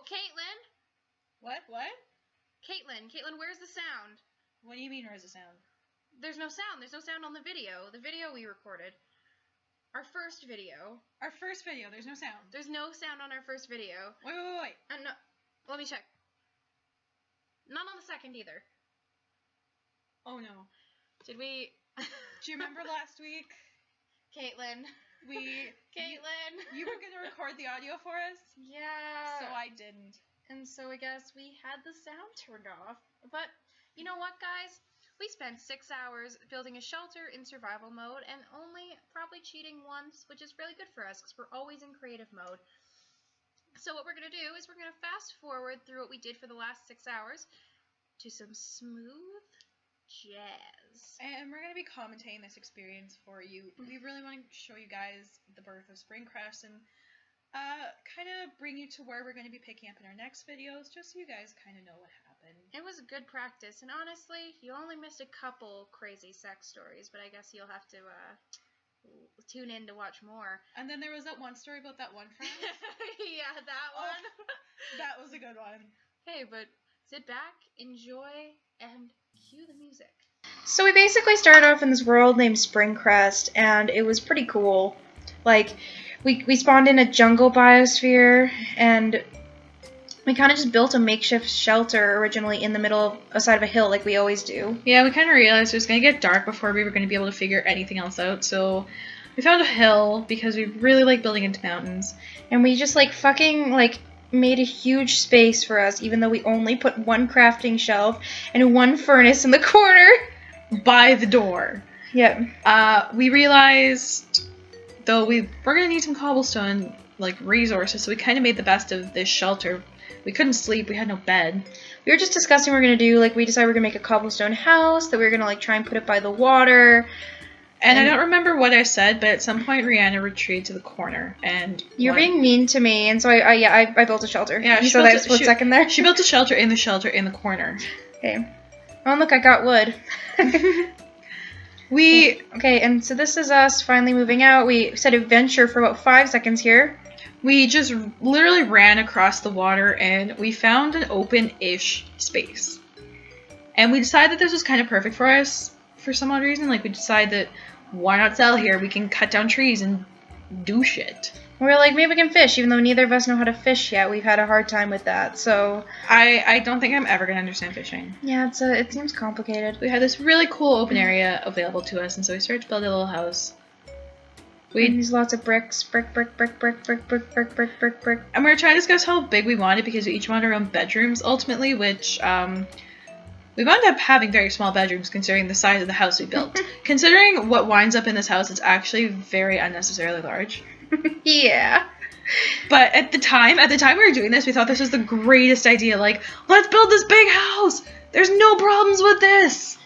Caitlin! What? Caitlin, where's the sound? What do you mean, where's the sound? There's no sound. There's no sound on the video. The video we recorded. Our first video. There's no sound. There's no sound on our first video. Wait. No, let me check. Not on the second either. Oh no. Did we... Do you remember last week? Caitlin. Caitlin. You were going to record the audio for us? Yeah. So I didn't. And so I guess we had the sound turned off. But you know what, guys? We spent 6 hours building a shelter in survival mode and only probably cheating once, which is really good for us because we're always in creative mode. So what we're going to do is we're going to fast forward through what we did for the last 6 hours to some smooth jazz. And we're going to be commentating this experience for you. We really want to show you guys the birth of Springcrest and kind of bring you to where we're going to be picking up in our next videos, just so you guys kind of know what happened. It was a good practice, and honestly, you only missed a couple crazy sex stories, but I guess you'll have to tune in to watch more. And then there was that one story about that one friend. Yeah, that one. That was a good one. Hey, but sit back, enjoy, and cue the music. So we basically started off in this world named Springcrest, and it was pretty cool. Like, we spawned in a jungle biosphere, and we kind of just built a makeshift shelter originally in the middle of side of a hill like we always do. Yeah, we kind of realized it was going to get dark before we were going to be able to figure anything else out, so we found a hill because we really like building into mountains. And we just made a huge space for us, even though we only put one crafting shelf and one furnace in the corner. By the door. Yep. We realized, though, we're going to need some cobblestone, resources, so we kind of made the best of this shelter. We couldn't sleep, we had no bed. We were just discussing what we're going to do, we decided we're going to make a cobblestone house, that we were going to, try and put it by the water. And I don't remember what I said, but at some point Rihanna retreated to the corner, and... You're being mean to me, and so I built a shelter. Yeah, you saw that split second there? She built a shelter in the corner. Okay. Oh, look, I got wood. Okay, and so this is us finally moving out. We said adventure for about 5 seconds here. We just literally ran across the water, and we found an open-ish space. And we decided that this was kind of perfect for us for some odd reason. We decided that why not sell here? We can cut down trees and do shit. We're like, maybe we can fish, even though neither of us know how to fish yet. We've had a hard time with that, so... I don't think I'm ever going to understand fishing. Yeah, it seems complicated. We had this really cool open area available to us, and so we started to build a little house. We use lots of bricks. Brick. And we were trying to discuss how big we wanted, because we each wanted our own bedrooms, ultimately, which, we wound up having very small bedrooms considering the size of the house we built. Considering what winds up in this house, it's actually very unnecessarily large. Yeah. But at the time we were doing this, we thought this was the greatest idea. Let's build this big house! There's no problems with this!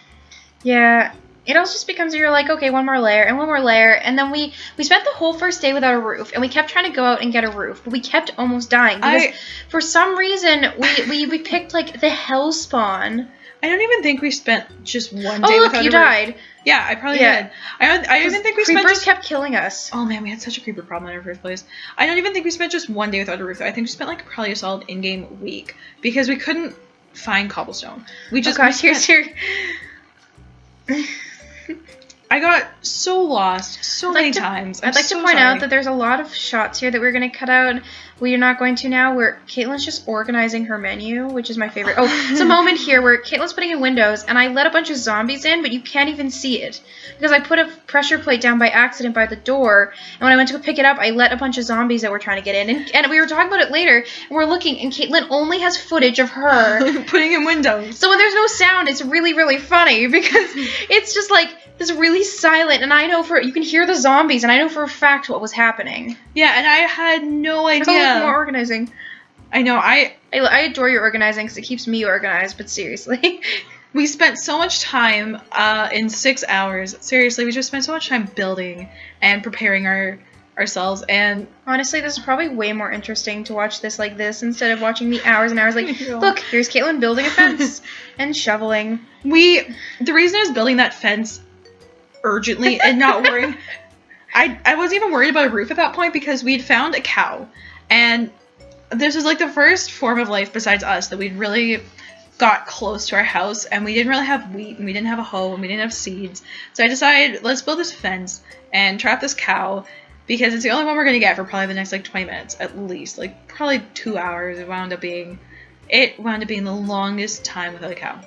Yeah. It also just becomes, you're like, okay, one more layer, and then we spent the whole first day without a roof, and we kept trying to go out and get a roof, but we kept almost dying, because for some reason, we picked, the hell spawn. I don't even think we spent just one day without a roof. Oh, look, you died. Yeah, I probably did. I even think we spent creepers kept killing us. Oh man, we had such a creeper problem in our first place. I don't even think we spent just one day without a roof. I think we spent probably a solid in-game week because we couldn't find cobblestone. We just here's your... I got so lost many times. I'd like to point out that there's a lot of shots here that we're going to cut out. We're not going to now, where Caitlin's just organizing her menu, which is my favorite. Oh, it's a moment here where Caitlin's putting in windows, and I let a bunch of zombies in, but you can't even see it. Because I put a pressure plate down by accident by the door, and when I went to go pick it up, I let a bunch of zombies that were trying to get in. And we were talking about it later, and we're looking, and Caitlin only has footage of her putting in windows. So when there's no sound, it's really, really funny, because it's just this really silent, and I know you can hear the zombies, and I know for a fact what was happening. Yeah, and I had no idea. More organizing. I know, I adore your organizing because it keeps me organized, but seriously. We spent so much time in 6 hours. Seriously, we just spent so much time building and preparing ourselves, and honestly, this is probably way more interesting to watch this like this instead of watching the hours and hours look, here's Caitlin building a fence and shoveling. The reason I was building that fence urgently and not worrying I wasn't even worried about a roof at that point because we had found a cow, and this was like the first form of life besides us that we'd really got close to our house, and we didn't really have wheat, and we didn't have a hoe, and we didn't have seeds. So I decided, let's build this fence and trap this cow, because it's the only one we're gonna get for probably the next like 20 minutes at least, like probably 2 hours. It wound up being the longest time without a cow.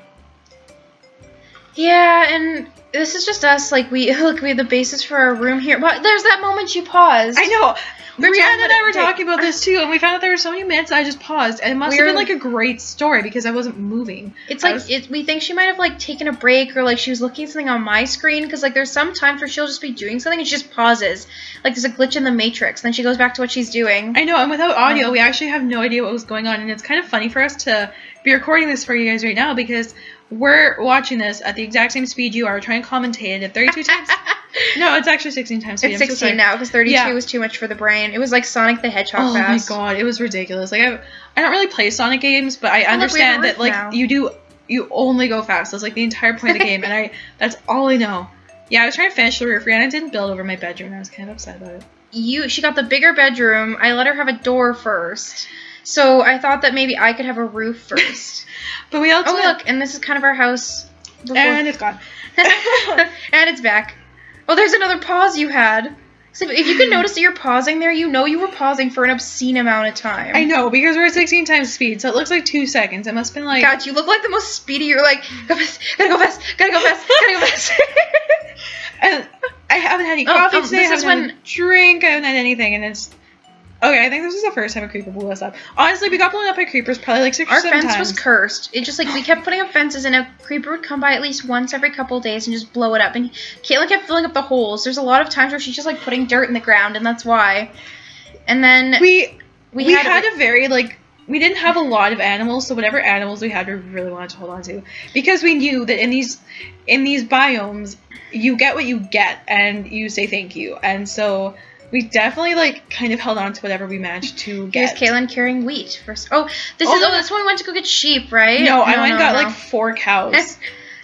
Yeah, and this is just us. Like we have the basis for our room here. But there's that moment you paused. I know. Brianna and I were Okay. talking about this too, and we found out there were so many minutes I just paused, and it must have been like a great story because I wasn't moving. It's like we think she might have like taken a break, or like she was looking at something on my screen, because like there's some times where she'll just be doing something and she just pauses, like there's a glitch in the matrix, and then she goes back to what she's doing. I know, and without audio, we actually have no idea what was going on, and it's kind of funny for us to be recording this for you guys right now because we're watching this at the exact same speed you are, trying to commentate it at 32 times. No, it's actually 16 times speed. It's 16 now because 32 was too much for the brain. It was like Sonic the Hedgehog fast. Oh my god, it was ridiculous. Like I don't really play Sonic games, but I understand that like now. you only go fast. That's like the entire point of the game, and that's all I know. Yeah, I was trying to finish the roof, and I didn't build over my bedroom, and I was kind of upset about it. She got the bigger bedroom. I let her have a door first. So I thought that maybe I could have a roof first. But we also look, and this is kind of our house. And it's gone. And it's back. Oh, there's another pause you had. So if you can notice that you're pausing there, you know you were pausing for an obscene amount of time. I know, because we're at 16 times speed, so it looks like 2 seconds. It must have been like... God, you look like the most speedy. You're like, go fast, gotta go fast, gotta go fast, gotta go fast. And I haven't had any coffee today, I this is haven't had a drink, I haven't had anything, and it's... Okay, I think this is the first time a creeper blew us up. Honestly, we got blown up by creepers probably like 6 or 7 times. Our fence was cursed. It just, like, we kept putting up fences, and a creeper would come by at least once every couple of days and just blow it up. And Caitlin kept filling up the holes. There's a lot of times where she's just, like, putting dirt in the ground, and that's why. And then... We had a very, like... We didn't have a lot of animals, so whatever animals we had, we really wanted to hold on to. Because we knew that in these biomes, you get what you get, and you say thank you. And so... We definitely, like, kind of held on to whatever we managed to get. Here's Caitlin carrying wheat. This one we went to go get sheep, right? No, I went and got, like, 4 cows.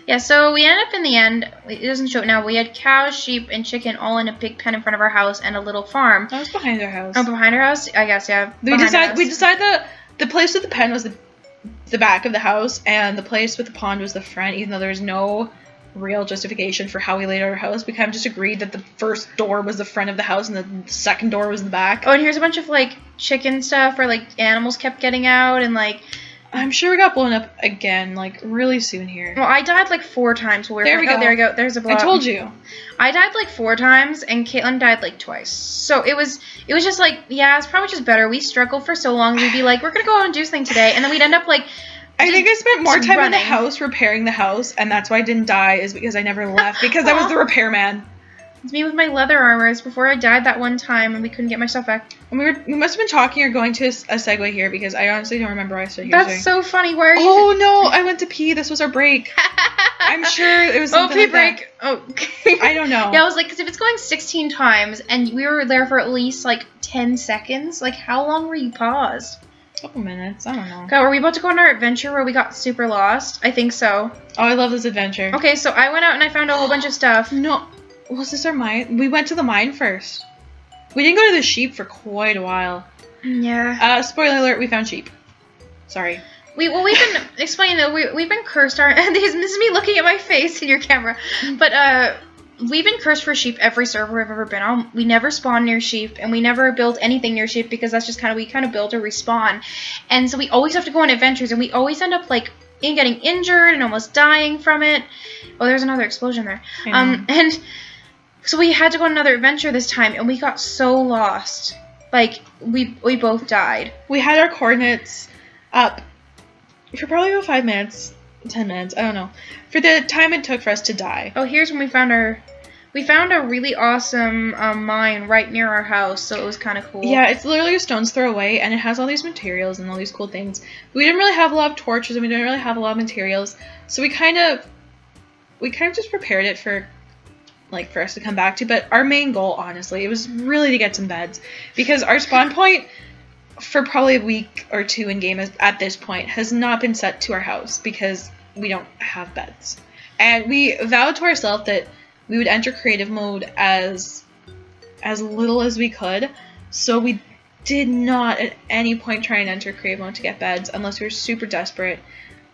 Yeah, so we ended up in the end, it doesn't show it now, we had cows, sheep, and chicken all in a big pen in front of our house and a little farm. That was behind our house. Oh, behind our house? I guess, yeah. We decided the place with the pen was the back of the house, and the place with the pond was the front, even though there was no real justification for how we laid out our house. We kind of just agreed that the first door was the front of the house and the second door was the back. Oh, and here's a bunch of, like, chicken stuff where, like, animals kept getting out and, like... I'm sure we got blown up again, like, really soon here. Well, I died, like, 4 times. While there we go. There we go. There's a block. I told you. I died, like, 4 times, and Caitlin died, like, twice. So it was just, like, yeah, it's probably just better. We struggled for so long. We'd be like, we're gonna go out and do something today. And then we'd end up, like... I think I spent more time in the house repairing the house, and that's why I didn't die, is because I never left, because I was the repairman. It's me with my leather armor. It's before I died that one time, and we couldn't get my stuff back. And we must have been talking or going to a segue here, because I honestly don't remember why I started That's so funny. Where are you? Oh, no, I went to pee. This was our break. I'm sure it was something like break. That. Oh, okay. I don't know. Yeah, I was like, because if it's going 16 times, and we were there for at least, like, 10 seconds, like, how long were you paused? Couple minutes, I don't know. God, were we about to go on our adventure where we got super lost? I think so. Oh, I love this adventure. Okay, so I went out and I found a whole bunch of stuff. No, was this our mine? We went to the mine first. We didn't go to the sheep for quite a while. Yeah. Spoiler alert, we found sheep. Sorry. We've been explaining though, we've been cursed. This is me looking at my face in your camera. But we've been cursed for sheep every server I've ever been on. We never spawn near sheep, and we never build anything near sheep because that's just we kind of build or respawn. And so we always have to go on adventures, and we always end up like getting injured and almost dying from it. Oh, there's another explosion there. And so we had to go on another adventure this time, and we got so lost. Like we both died. We had our coordinates up for probably about 5 minutes. 10 minutes, I don't know, for the time it took for us to die. Oh, here's when we found a really awesome mine right near our house, so it was kind of cool. Yeah, it's literally a stone's throw away, and it has all these materials and all these cool things. We didn't really have a lot of torches, and we didn't really have a lot of materials, so we kind of just prepared it for us to come back to. But our main goal, honestly, it was really to get some beds, because our spawn point for probably a week or 2 in game at this point has not been set to our house because we don't have beds. And we vowed to ourselves that we would enter creative mode as little as we could. So we did not at any point try and enter creative mode to get beds unless we were super desperate.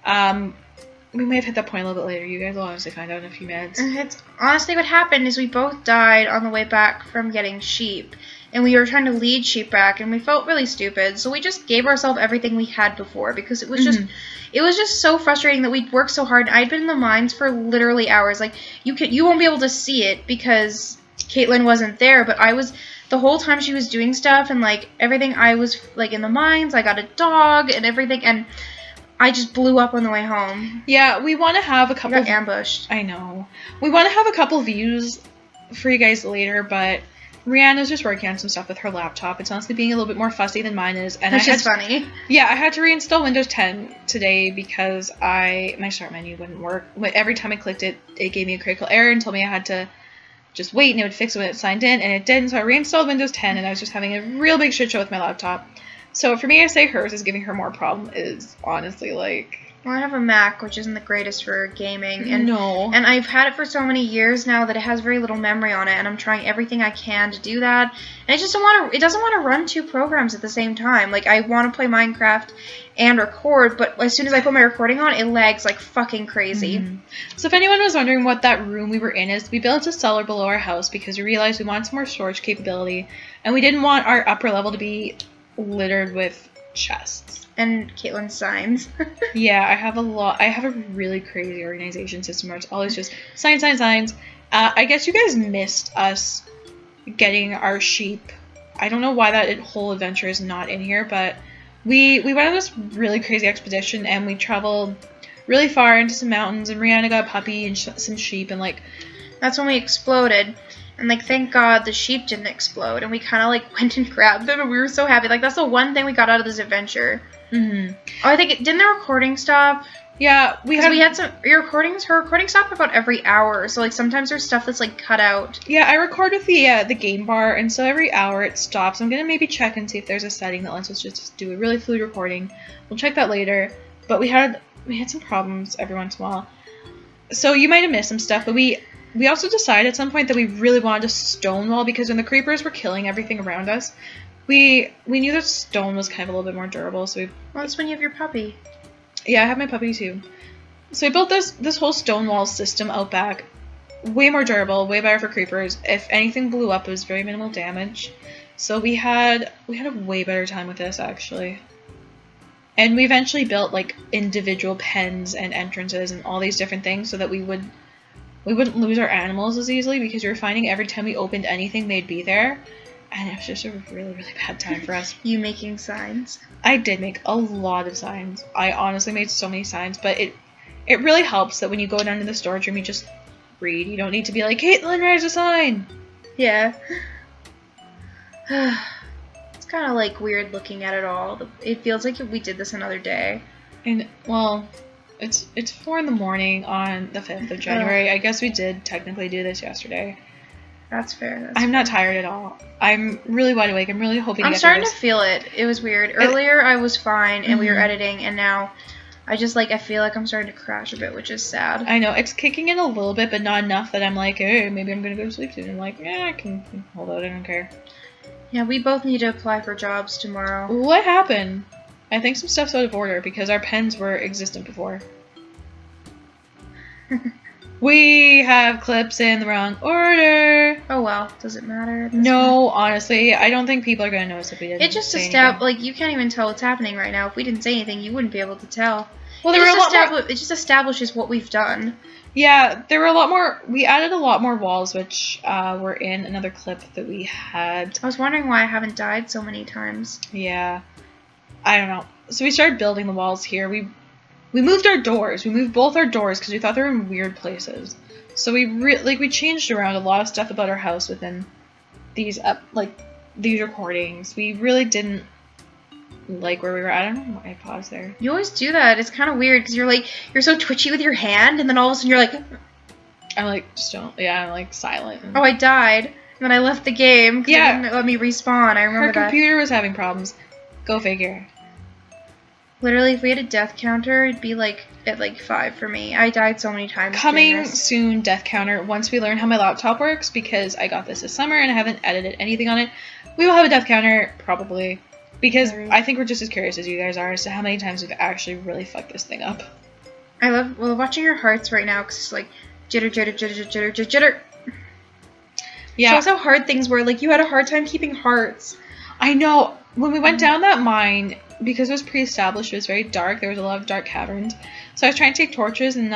We may have hit that point a little bit later. You guys will honestly find out in a few minutes. It's honestly what happened is we both died on the way back from getting sheep. And we were trying to lead sheep back, and we felt really stupid. So we just gave ourselves everything we had before because it was just so frustrating that we'd worked so hard. I'd been in the mines for literally hours. Like you won't be able to see it because Caitlin wasn't there, but I was the whole time she was doing stuff and like everything. I was like in the mines. I got a dog and everything, and I just blew up on the way home. Yeah, we want to have a couple. We got ambushed. I know. We want to have a couple views for you guys later, but Rihanna's just working on some stuff with her laptop. It's honestly being a little bit more fussy than mine is. And Which is funny. Yeah, I had to reinstall Windows 10 today because my start menu wouldn't work. Every time I clicked it, it gave me a critical error and told me I had to just wait and it would fix it when it signed in, and it didn't. So I reinstalled Windows 10 and I was just having a real big shit show with my laptop. So for me to say hers is giving her more problem is honestly like... Well, I have a Mac, which isn't the greatest for gaming. And, no. And I've had it for so many years now that it has very little memory on it, and I'm trying everything I can to do that. And it doesn't want to run two programs at the same time. Like, I want to play Minecraft and record, but as soon as I put my recording on, it lags like fucking crazy. So if anyone was wondering what that room we were in is, we built a cellar below our house because we realized we wanted some more storage capability, and we didn't want our upper level to be littered with chests. And Caitlin's signs. Yeah, I have a really crazy organization system where it's always just signs. I guess you guys missed us getting our sheep. I don't know why that whole adventure is not in here, but we went on this really crazy expedition and we traveled really far into some mountains, and Rihanna got a puppy and some sheep, and like that's when we exploded. And, like, thank God the sheep didn't explode. And we kind of, like, went and grabbed them. And we were so happy. Like, that's the one thing we got out of this adventure. Oh, I think, didn't the recording stop? Yeah, we had some, her recording stopped about every hour. So, like, sometimes there's stuff that's, like, cut out. Yeah, I record with the game bar. And so every hour it stops. I'm going to maybe check and see if there's a setting that lets us just do a really fluid recording. We'll check that later. But we had some problems every once in a while. So you might have missed some stuff, but we also decided at some point that we really wanted a stone wall because when the creepers were killing everything around us, we knew that stone was kind of a little bit more durable. So well, that's when you have your puppy. Yeah, I have my puppy too. So we built this whole stone wall system out back, way more durable, way better for creepers. If anything blew up, it was very minimal damage. So we had a way better time with this actually. And we eventually built like individual pens and entrances and all these different things so that we wouldn't lose our animals as easily, because we were finding every time we opened anything, they'd be there. And it was just a really, really bad time for us. You making signs? I did make a lot of signs. I honestly made so many signs, but it really helps that when you go down to the storage room, you just read. You don't need to be like, Caitlin, where's a sign? Yeah. It's kind of like weird looking at it all. It feels like we did this another day. And, well... It's 4 in the morning on the 5th of January. I guess we did technically do this yesterday. That's fair. I'm not tired at all. I'm really wide awake. I'm really hoping I'm starting to feel it. It was weird. Earlier I was fine and we were editing, and now I feel like I'm starting to crash a bit, which is sad. I know. It's kicking in a little bit, but not enough that I'm like, hey, maybe I'm going to go to sleep soon. I'm like, yeah, I can hold out. I don't care. Yeah, we both need to apply for jobs tomorrow. What happened? I think some stuff's out of order because our pens were existent before. We have clips in the wrong order. Oh well, does it matter? No, honestly, I don't think people are going to notice if we didn't. It just like you can't even tell what's happening right now. If we didn't say anything, you wouldn't be able to tell. Well, it just establishes what we've done. Yeah, there were a lot more. We added a lot more walls, which were in another clip that we had. I was wondering why I haven't died so many times. Yeah, I don't know. So we started building the walls here. We moved our doors. We moved both our doors because we thought they were in weird places. So we changed around a lot of stuff about our house within these recordings. We really didn't like where we were. I don't know why I paused there. You always do that. It's kind of weird because you're so twitchy with your hand, and then all of a sudden you're like, I'm like, just don't. Yeah, I'm like silent. Oh, I died. And then I left the game because it didn't let me respawn. I remember that. Her computer was having problems. Go figure. Literally, if we had a death counter, it'd be like at like 5 for me. I died so many times. Coming soon, death counter. Once we learn how my laptop works, because I got this summer and I haven't edited anything on it, we will have a death counter probably. Because I think we're just as curious as you guys are as to how many times we've actually really fucked this thing up. I love watching your hearts right now because it's like jitter, jitter, jitter, jitter, jitter, jitter. Yeah. Shows how hard things were. Like you had a hard time keeping hearts. I know. When we went down that mine, because it was pre-established, it was very dark. There was a lot of dark caverns. So I was trying to take torches and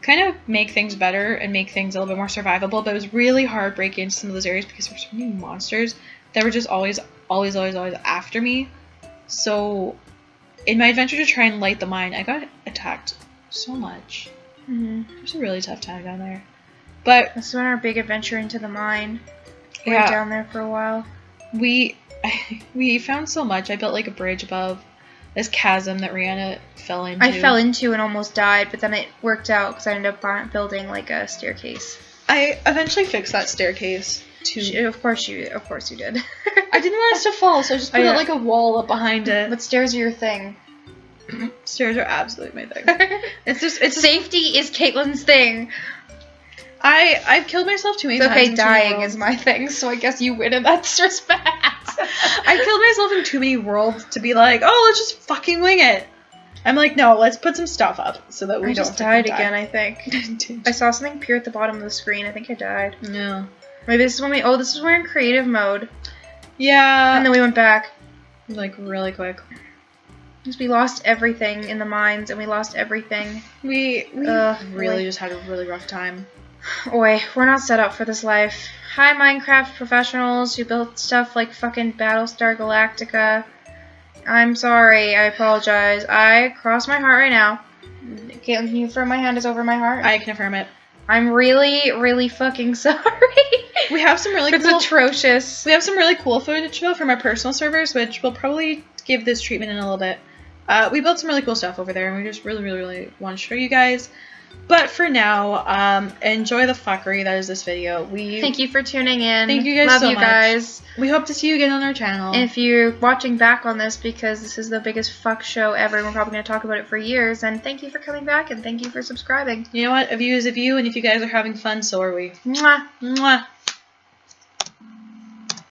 kind of make things better and make things a little bit more survivable. But it was really hard breaking into some of those areas because there were so many monsters that were just always after me. So in my adventure to try and light the mine, I got attacked so much. It was a really tough time down there. But this is when our big adventure into the mine. We yeah, were down there for a while. We found so much. I built like a bridge above this chasm that Rihanna fell into. I fell into and almost died, but then it worked out because I ended up building like a staircase. I eventually fixed that staircase. Of course you did. I didn't want us to fall, so I just put like a wall up behind it. But stairs are your thing. Stairs are absolutely my thing. It's safety is Caitlin's thing. I've killed myself too many times. Okay, dying is my thing, so I guess you win in that respect. I killed myself in too many worlds to be like, oh, let's just fucking wing it. I'm like, no, let's put some stuff up so that we don't just died again, I think. I saw something appear at the bottom of the screen. I think I died. No. Maybe this is when this is when we're in creative mode. Yeah. And then we went back. Like, really quick. Because we lost everything in the mines, and we lost everything. We really just had a really rough time. Oi, we're not set up for this life. Hi, Minecraft professionals who built stuff like fucking Battlestar Galactica. I'm sorry. I apologize. I cross my heart right now. Caitlin, can you affirm my hand is over my heart? I can affirm it. I'm really, really fucking sorry. We have some really It's atrocious. We have some really cool footage though from our personal servers, which we'll probably give this treatment in a little bit. We built some really cool stuff over there, and we just really want to show you guys. But for now, enjoy the fuckery that is this video. Thank you for tuning in. Thank you guys Love so you much. guys. We hope to see you again on our channel. And if you're watching back on this because this is the biggest fuck show ever, and we're probably going to talk about it for years, and thank you for coming back, and thank you for subscribing. You know what? A view is a view, and if you guys are having fun, so are we. Mwah. Mwah.